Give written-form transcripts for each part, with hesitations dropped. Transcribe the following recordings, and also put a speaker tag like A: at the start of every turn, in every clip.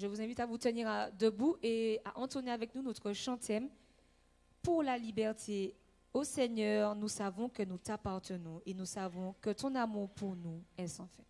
A: Je vous invite à vous tenir debout et à entonner avec nous notre chant thème pour la liberté. Ô Seigneur, nous savons que nous t'appartenons et nous savons que ton amour pour nous est sans fin.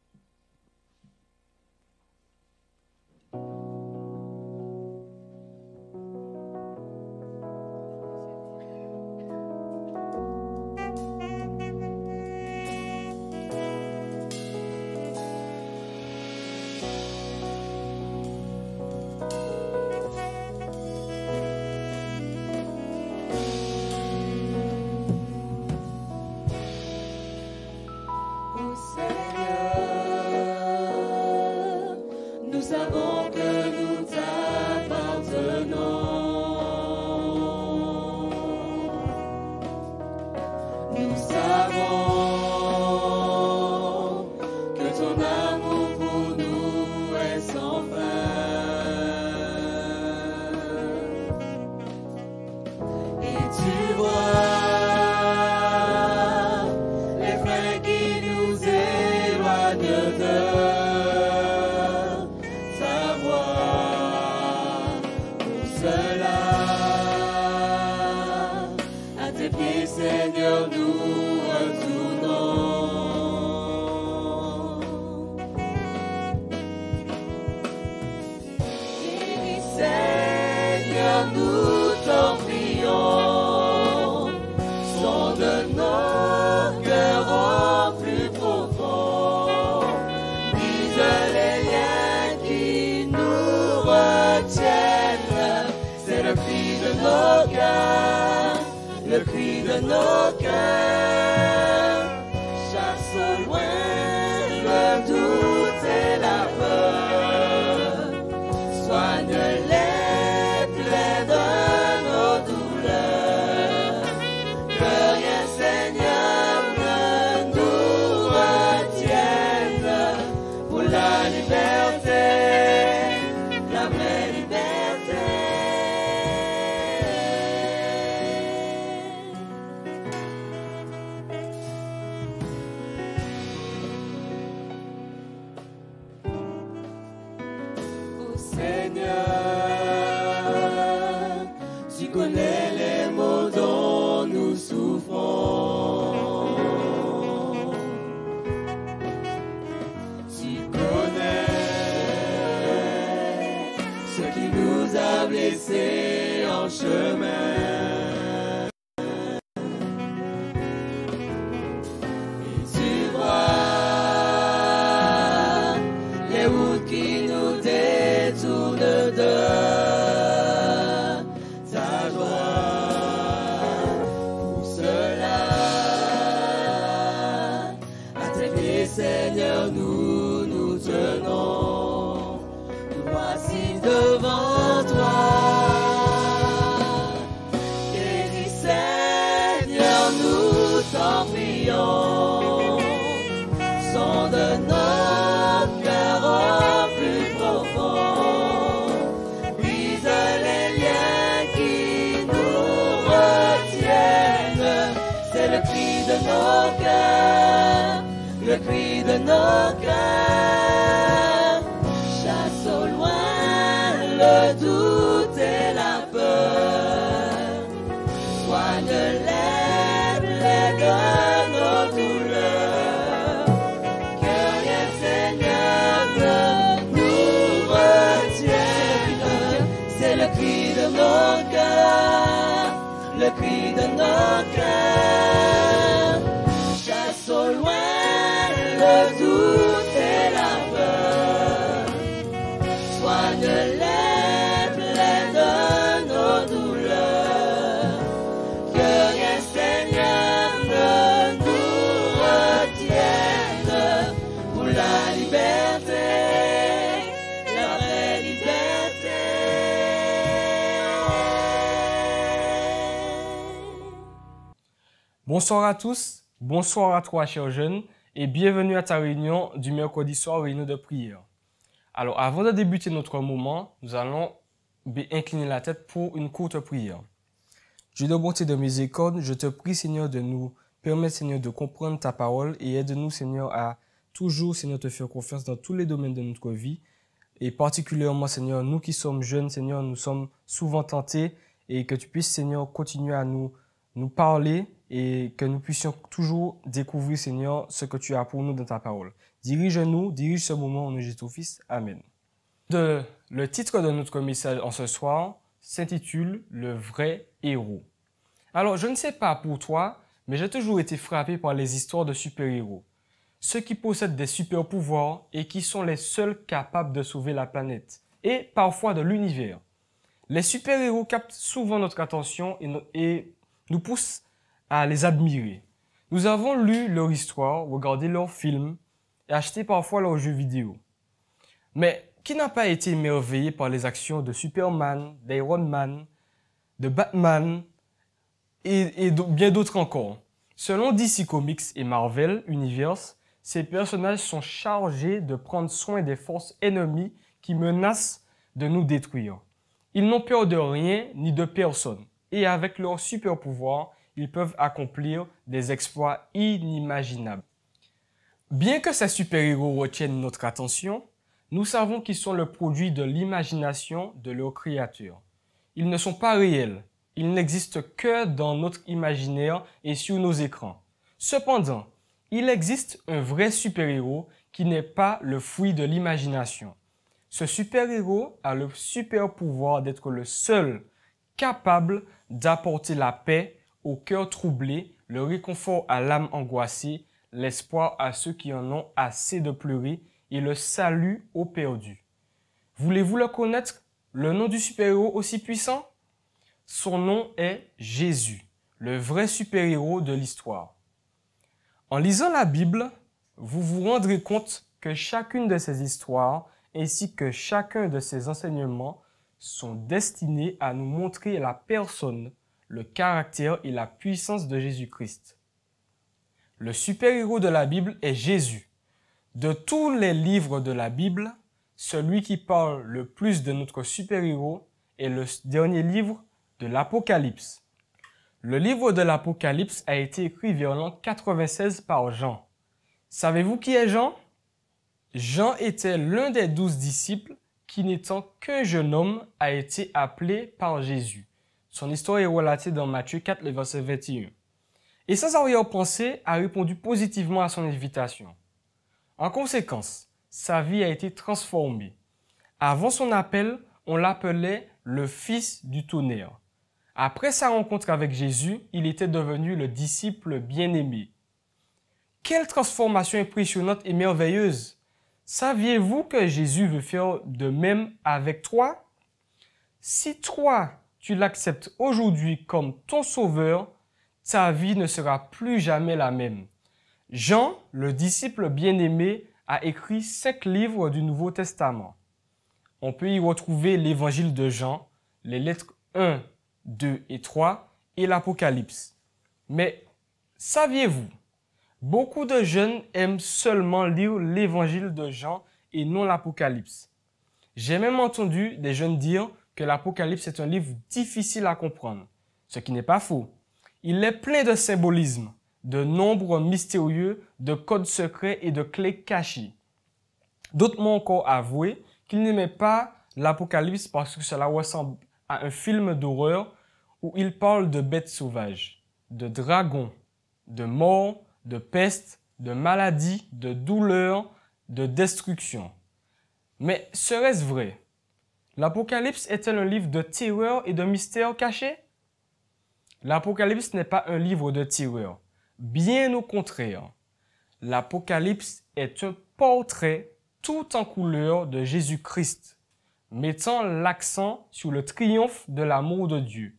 B: Bonsoir à tous, bonsoir à toi chers jeunes et bienvenue à ta réunion du mercredi soir, réunion de prière. Alors avant de débuter notre moment, nous allons incliner la tête pour une courte prière. Dieu de bonté de miséricorde, je te prie Seigneur de nous permettre Seigneur de comprendre ta parole et aide-nous Seigneur à toujours Seigneur te faire confiance dans tous les domaines de notre vie Et particulièrement, Seigneur, nous qui sommes jeunes, Seigneur, nous sommes souvent tentés et que tu puisses, Seigneur, continuer à nous parler et que nous puissions toujours découvrir, Seigneur, ce que tu as pour nous dans ta parole. Dirige-nous, dirige ce moment au nom de Jésus-Fils. Amen. Le titre de notre message en ce soir s'intitule « Le vrai héros ». Alors, je ne sais pas pour toi, mais j'ai toujours été frappé par les histoires de super-héros. Ceux qui possèdent des super-pouvoirs et qui sont les seuls capables de sauver la planète et parfois de l'univers. Les super-héros captent souvent notre attention et nous poussent à les admirer. Nous avons lu leur histoire, regardé leurs films et acheté parfois leurs jeux vidéo. Mais qui n'a pas été émerveillé par les actions de Superman, d'Iron Man, de Batman et bien d'autres encore? Selon DC Comics et Marvel Universe, ces personnages sont chargés de prendre soin des forces ennemies qui menacent de nous détruire. Ils n'ont peur de rien ni de personne. Et avec leurs super pouvoirs, ils peuvent accomplir des exploits inimaginables. Bien que ces super-héros retiennent notre attention, nous savons qu'ils sont le produit de l'imagination de leur créateur. Ils ne sont pas réels. Ils n'existent que dans notre imaginaire et sur nos écrans. Cependant, il existe un vrai super-héros qui n'est pas le fruit de l'imagination. Ce super-héros a le super pouvoir d'être le seul capable d'apporter la paix au cœur troublé, le réconfort à l'âme angoissée, l'espoir à ceux qui en ont assez de pleurer et le salut aux perdus. Voulez-vous le connaître, le nom du super-héros aussi puissant? Son nom est Jésus, le vrai super-héros de l'histoire. En lisant la Bible, vous vous rendrez compte que chacune de ces histoires ainsi que chacun de ces enseignements sont destinés à nous montrer la personne, le caractère et la puissance de Jésus-Christ. Le super-héros de la Bible est Jésus. De tous les livres de la Bible, celui qui parle le plus de notre super-héros est le dernier livre de l'Apocalypse. Le livre de l'Apocalypse a été écrit vers l'an 96 par Jean. Savez-vous qui est Jean? Jean était l'un des 12 disciples qui, n'étant qu'un jeune homme, a été appelé par Jésus. Son histoire est relatée dans Matthieu 4, le verset 21. Et sans arrière-pensée, a répondu positivement à son invitation. En conséquence, sa vie a été transformée. Avant son appel, on l'appelait le fils du tonnerre. Après sa rencontre avec Jésus, il était devenu le disciple bien-aimé. Quelle transformation impressionnante et merveilleuse! Saviez-vous que Jésus veut faire de même avec toi? Si toi, tu l'acceptes aujourd'hui comme ton sauveur, ta vie ne sera plus jamais la même. Jean, le disciple bien-aimé, a écrit 5 livres du Nouveau Testament. On peut y retrouver l'évangile de Jean, les lettres 1, 2 et 3 et l'Apocalypse. Mais saviez-vous, beaucoup de jeunes aiment seulement lire l'évangile de Jean et non l'Apocalypse. J'ai même entendu des jeunes dire que l'Apocalypse est un livre difficile à comprendre, ce qui n'est pas faux. Il est plein de symbolisme, de nombres mystérieux, de codes secrets et de clés cachées. D'autres m'ont encore avoué qu'ils n'aimaient pas l'Apocalypse parce que cela ressemble à un film d'horreur où il parle de bêtes sauvages, de dragons, de mort, de peste, de maladie, de douleur, de destruction. Mais serait-ce vrai? L'Apocalypse est-elle un livre de terreur et de mystère caché? L'Apocalypse n'est pas un livre de terreur. Bien au contraire. L'Apocalypse est un portrait tout en couleur de Jésus-Christ, mettant l'accent sur le triomphe de l'amour de Dieu.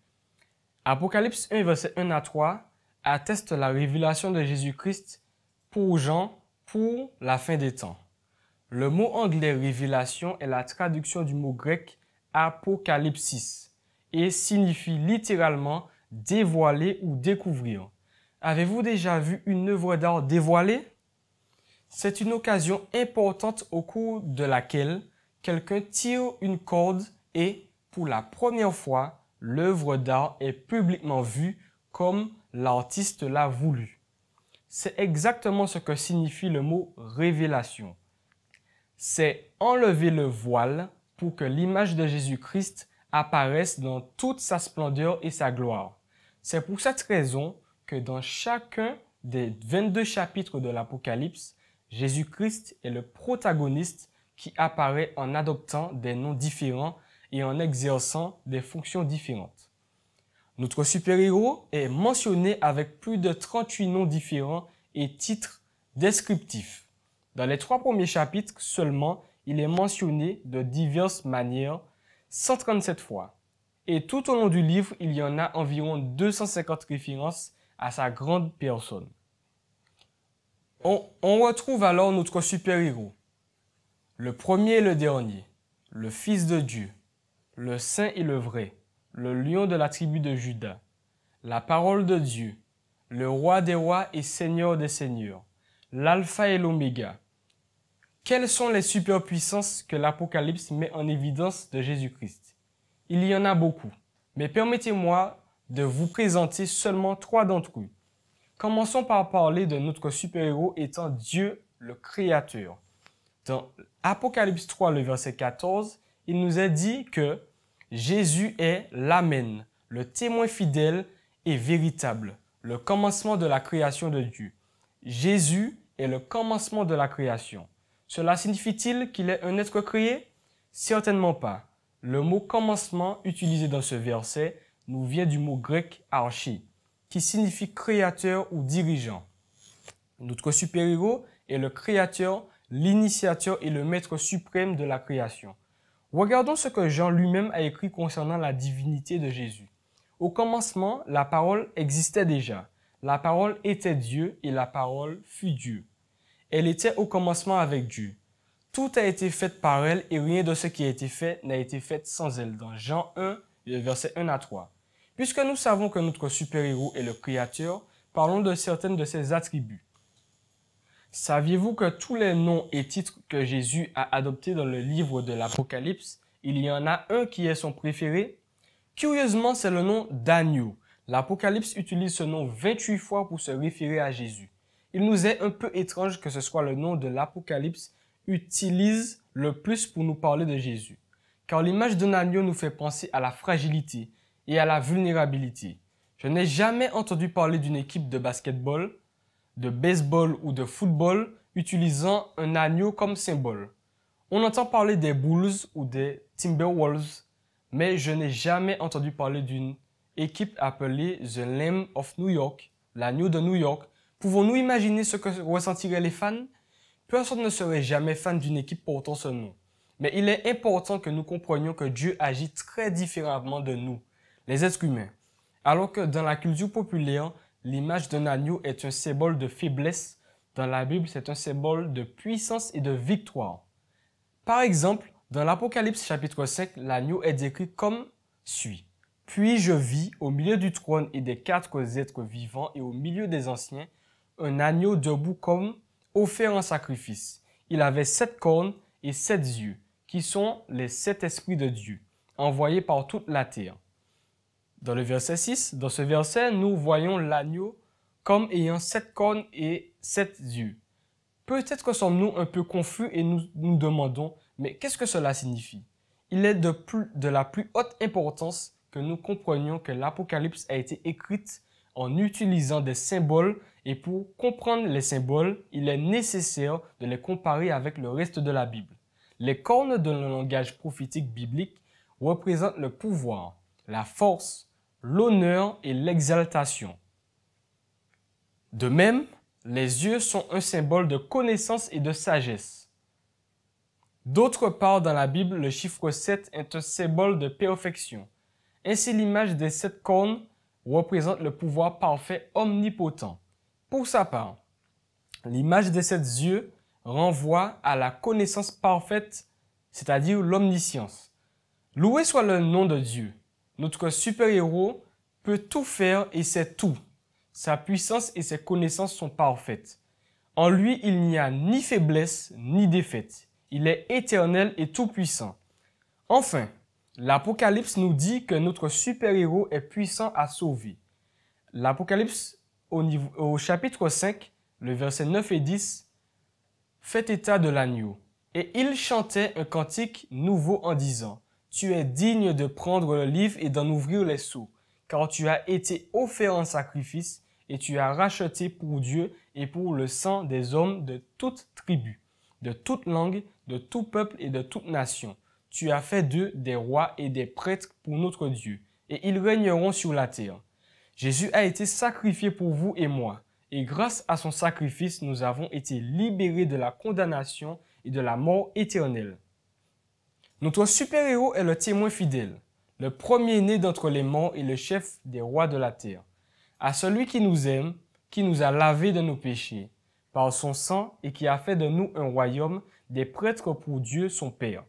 B: Apocalypse 1, verset 1 à 3 atteste la révélation de Jésus-Christ pour Jean pour la fin des temps. Le mot anglais révélation est la traduction du mot grec apocalypsis et signifie littéralement dévoiler ou découvrir. Avez-vous déjà vu une œuvre d'art dévoilée? C'est une occasion importante au cours de laquelle quelqu'un tire une corde et, pour la première fois, l'œuvre d'art est publiquement vue comme l'artiste l'a voulu. C'est exactement ce que signifie le mot révélation. c'est enlever le voile pour que l'image de Jésus-Christ apparaisse dans toute sa splendeur et sa gloire. C'est pour cette raison que dans chacun des 22 chapitres de l'Apocalypse, Jésus-Christ est le protagoniste qui apparaît en adoptant des noms différents et en exerçant des fonctions différentes. Notre super-héros est mentionné avec plus de 38 noms différents et titres descriptifs. Dans les 3 premiers chapitres seulement, il est mentionné de diverses manières, 137 fois. Et tout au long du livre, il y en a environ 250 références à sa grande personne. On retrouve alors notre super-héros. Le premier et le dernier, le Fils de Dieu, le Saint et le Vrai, le Lion de la tribu de Juda, la Parole de Dieu, le Roi des rois et Seigneur des seigneurs, l'Alpha et l'Oméga. Quelles sont les superpuissances que l'Apocalypse met en évidence de Jésus-Christ? Il y en a beaucoup, mais permettez-moi de vous présenter seulement 3 d'entre eux. Commençons par parler de notre super-héros étant Dieu le Créateur. Dans Apocalypse 3, le verset 14, il nous est dit que Jésus est l'Amen, le témoin fidèle et véritable, le commencement de la création de Dieu. Jésus est le commencement de la création. Cela signifie-t-il qu'il est un être créé? Certainement pas. Le mot commencement utilisé dans ce verset nous vient du mot grec archi, qui signifie créateur ou dirigeant. Notre super-héros est le créateur, l'initiateur et le maître suprême de la création. Regardons ce que Jean lui-même a écrit concernant la divinité de Jésus. Au commencement, la parole existait déjà. La parole était Dieu et la parole fut Dieu. Elle était au commencement avec Dieu. Tout a été fait par elle et rien de ce qui a été fait n'a été fait sans elle. Dans Jean 1, versets 1 à 3. Puisque nous savons que notre super-héros est le Créateur, parlons de certains de ses attributs. Saviez-vous que tous les noms et titres que Jésus a adoptés dans le livre de l'Apocalypse, il y en a un qui est son préféré? Curieusement, c'est le nom d'agneau. L'Apocalypse utilise ce nom 28 fois pour se référer à Jésus. Il nous est un peu étrange que ce soit le nom de l'Apocalypse utilise le plus pour nous parler de Jésus. Car l'image d'un agneau nous fait penser à la fragilité et à la vulnérabilité. Je n'ai jamais entendu parler d'une équipe de basketball, de baseball ou de football utilisant un agneau comme symbole. On entend parler des Bulls ou des Timberwolves, mais je n'ai jamais entendu parler d'une équipe appelée The Lamb of New York, l'agneau de New York. Pouvons-nous imaginer ce que ressentiraient les fans? Personne ne serait jamais fan d'une équipe portant ce nom. Mais il est important que nous comprenions que Dieu agit très différemment de nous, les êtres humains. Alors que dans la culture populaire, l'image d'un agneau est un symbole de faiblesse, dans la Bible, c'est un symbole de puissance et de victoire. Par exemple, dans l'Apocalypse chapitre 5, l'agneau est décrit comme suit. « Puis je vis au milieu du trône et des 4 êtres vivants et au milieu des anciens, un agneau debout comme offert en sacrifice. Il avait 7 cornes et 7 yeux, qui sont les 7 esprits de Dieu, envoyés par toute la terre. » Dans le verset 6, dans ce verset, nous voyons l'agneau comme ayant 7 cornes et 7 yeux. Peut-être sommes-nous un peu confus et nous nous demandons, mais qu'est-ce que cela signifie? Il est de la plus haute importance que nous comprenions que l'Apocalypse a été écrite en utilisant des symboles et pour comprendre les symboles, il est nécessaire de les comparer avec le reste de la Bible. Les cornes dans le langage prophétique biblique représentent le pouvoir, la force, l'honneur et l'exaltation. De même, les yeux sont un symbole de connaissance et de sagesse. D'autre part, dans la Bible, le chiffre 7 est un symbole de perfection. Ainsi, l'image des 7 cornes représente le pouvoir parfait omnipotent. Pour sa part, l'image des 7 yeux renvoie à la connaissance parfaite, c'est-à-dire l'omniscience. Loué soit le nom de Dieu. Notre super-héros peut tout faire et sait tout. Sa puissance et ses connaissances sont parfaites. En lui, il n'y a ni faiblesse ni défaite. Il est éternel et tout-puissant. Enfin, l'Apocalypse nous dit que notre super-héros est puissant à sauver. L'Apocalypse, au chapitre 5, le verset 9 et 10, fait état de l'agneau. Et il chantait un cantique nouveau en disant, « Tu es digne de prendre le livre et d'en ouvrir les sceaux, car tu as été offert en sacrifice et tu as racheté pour Dieu et pour le sang des hommes de toute tribu, de toute langue, de tout peuple et de toute nation. Tu as fait d'eux des rois et des prêtres pour notre Dieu, et ils régneront sur la terre. Jésus a été sacrifié pour vous et moi, et grâce à son sacrifice, nous avons été libérés de la condamnation et de la mort éternelle. Notre super-héros est le témoin fidèle, le premier-né d'entre les morts et le chef des rois de la terre. À celui qui nous aime, qui nous a lavés de nos péchés, par son sang et qui a fait de nous un royaume, des prêtres pour Dieu son Père.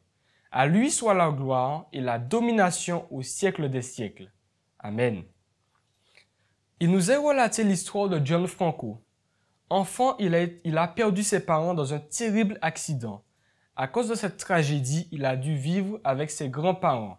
B: À lui soit la gloire et la domination au siècle des siècles. Amen. Il nous est relaté l'histoire de John Franco. Enfant, il a perdu ses parents dans un terrible accident. À cause de cette tragédie, il a dû vivre avec ses grands-parents.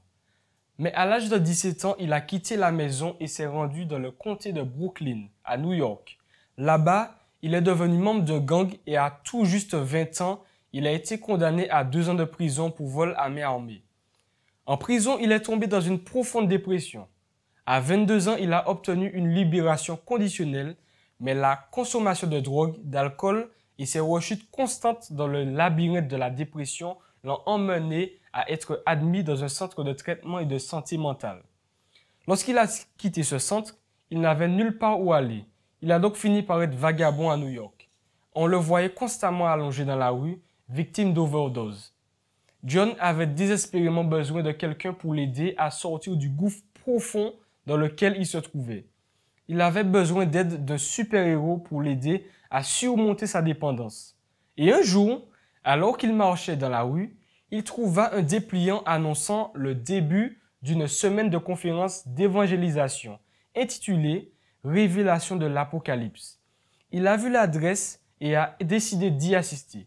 B: Mais à l'âge de 17 ans, il a quitté la maison et s'est rendu dans le comté de Brooklyn, à New York. Là-bas, il est devenu membre d'un gang et à tout juste 20 ans, il a été condamné à 2 ans de prison pour vol à main armée. En prison, il est tombé dans une profonde dépression. À 22 ans, il a obtenu une libération conditionnelle, mais la consommation de drogue, d'alcool et ses rechutes constantes dans le labyrinthe de la dépression l'ont emmené à être admis dans un centre de traitement et de santé mentale. Lorsqu'il a quitté ce centre, il n'avait nulle part où aller. Il a donc fini par être vagabond à New York. On le voyait constamment allongé dans la rue, victime d'overdose. John avait désespérément besoin de quelqu'un pour l'aider à sortir du gouffre profond dans lequel il se trouvait. Il avait besoin d'aide d'un super-héros pour l'aider à surmonter sa dépendance. Et un jour, alors qu'il marchait dans la rue, il trouva un dépliant annonçant le début d'une semaine de conférences d'évangélisation intitulée « Révélation de l'Apocalypse ». Il a vu l'adresse et a décidé d'y assister.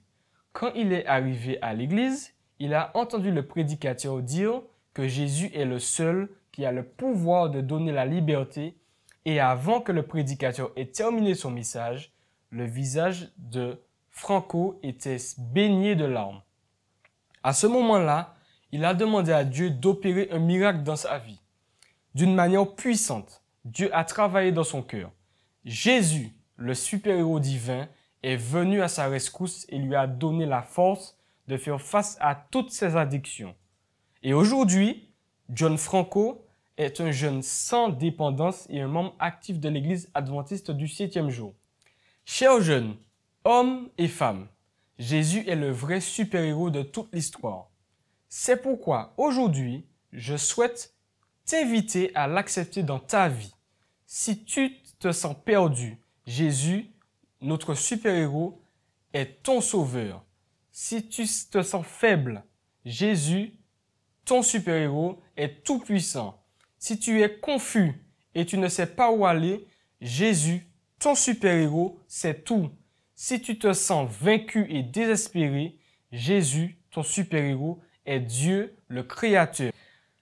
B: Quand il est arrivé à l'église, il a entendu le prédicateur dire que Jésus est le seul qui a le pouvoir de donner la liberté, et avant que le prédicateur ait terminé son message, le visage de Franco était baigné de larmes. À ce moment-là, il a demandé à Dieu d'opérer un miracle dans sa vie. D'une manière puissante, Dieu a travaillé dans son cœur. Jésus, le super-héros divin, est venu à sa rescousse et lui a donné la force de faire face à toutes ses addictions. Et aujourd'hui, John Franco est un jeune sans dépendance et un membre actif de l'Église adventiste du 7e jour. Chers jeunes, hommes et femmes, Jésus est le vrai super-héros de toute l'histoire. C'est pourquoi aujourd'hui, je souhaite t'inviter à l'accepter dans ta vie. Si tu te sens perdu, Jésus, notre super-héros, est ton sauveur. Si tu te sens faible, Jésus, ton super-héros, est tout puissant. Si tu es confus et tu ne sais pas où aller, Jésus, ton super-héros, sait tout. Si tu te sens vaincu et désespéré, Jésus, ton super-héros, est Dieu, le Créateur.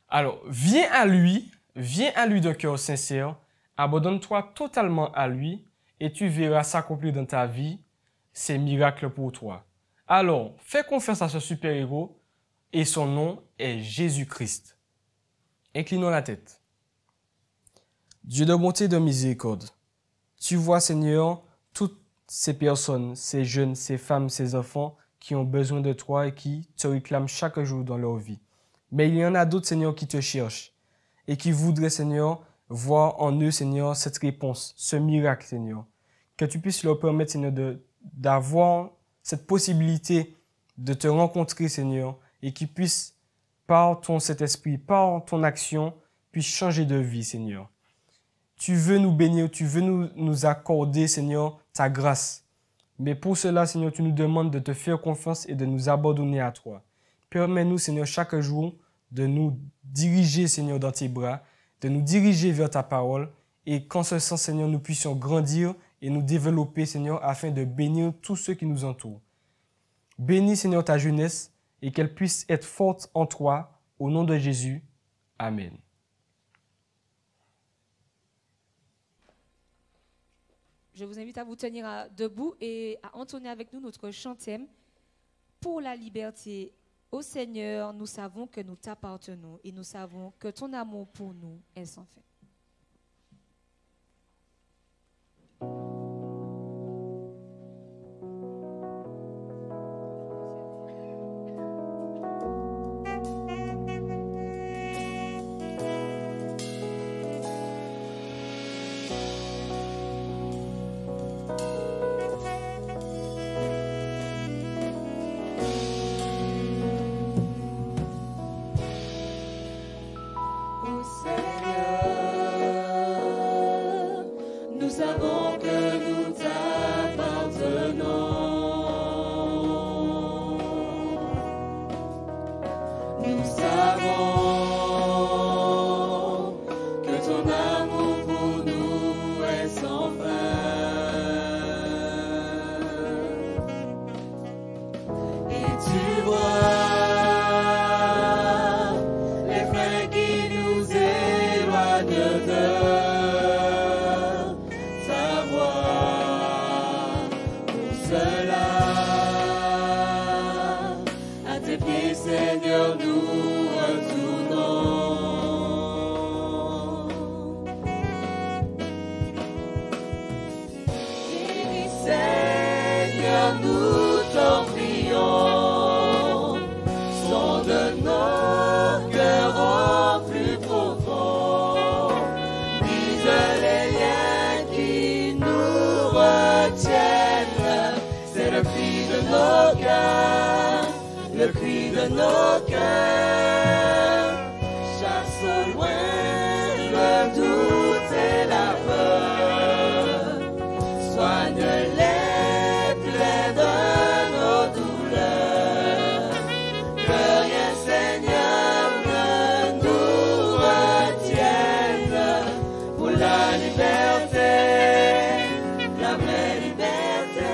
B: Alors, viens à lui de cœur sincère, abandonne-toi totalement à lui et tu verras s'accomplir dans ta vie ces miracles pour toi. Alors, fais confiance à ce super-héros et son nom est Jésus-Christ. Inclinons la tête. Dieu de bonté et de miséricorde, tu vois, Seigneur, toutes ces personnes, ces jeunes, ces femmes, ces enfants qui ont besoin de toi et qui te réclament chaque jour dans leur vie. Mais il y en a d'autres, Seigneur, qui te cherchent et qui voudraient, Seigneur, voir en eux, Seigneur, cette réponse, ce miracle, Seigneur. Que tu puisses leur permettre, Seigneur, d'avoir cette possibilité de te rencontrer, Seigneur, et qu'ils puissent, par ton Saint-Esprit, par ton action, puissent changer de vie, Seigneur. Tu veux nous bénir, tu veux nous accorder, Seigneur, ta grâce. Mais pour cela, Seigneur, tu nous demandes de te faire confiance et de nous abandonner à toi. Permets-nous, Seigneur, chaque jour de nous diriger, Seigneur, dans tes bras, de nous diriger vers ta parole et qu'en ce sens, Seigneur, nous puissions grandir et nous développer, Seigneur, afin de bénir tous ceux qui nous entourent. Bénis, Seigneur, ta jeunesse et qu'elle puisse être forte en toi. Au nom de Jésus. Amen.
A: Je vous invite à vous tenir debout et à entonner avec nous notre chant thème pour la liberté. Ô Seigneur, nous savons que nous t'appartenons et nous savons que ton amour pour nous est sans fin.
C: Le cri de nos cœurs, chasse au loin le doute et la peur. Soigne-les plaies de nos douleurs. Que rien, Seigneur, ne nous retienne pour la liberté, la vraie liberté.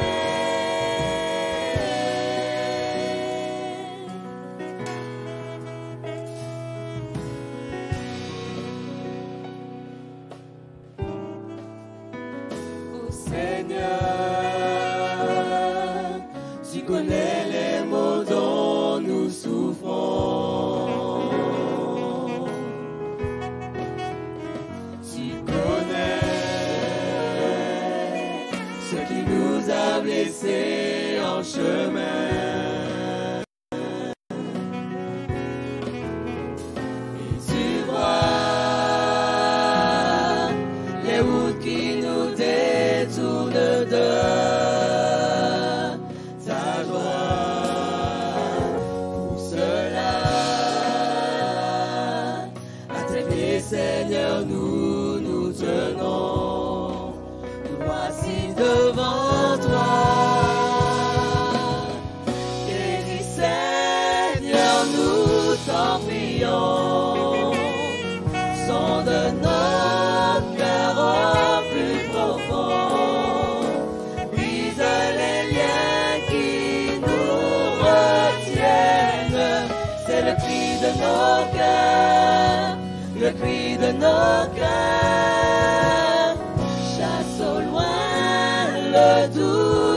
C: Seigneur, tu connais les maux dont nous souffrons. Tu connais ce qui nous a blessés en chemin. Et tu vois les routes qui nous détournent de ta gloire. Pour cela, à tes pieds, Seigneur, nous nous tenons. Nous voici devant toi. Guéris, Seigneur, nous t'en prions. Sonde notre cœur au plus profond. Brise les liens qui nous retiennent. C'est le cri de nos cœurs, le cri de nos cœurs. Chasse au loin le doute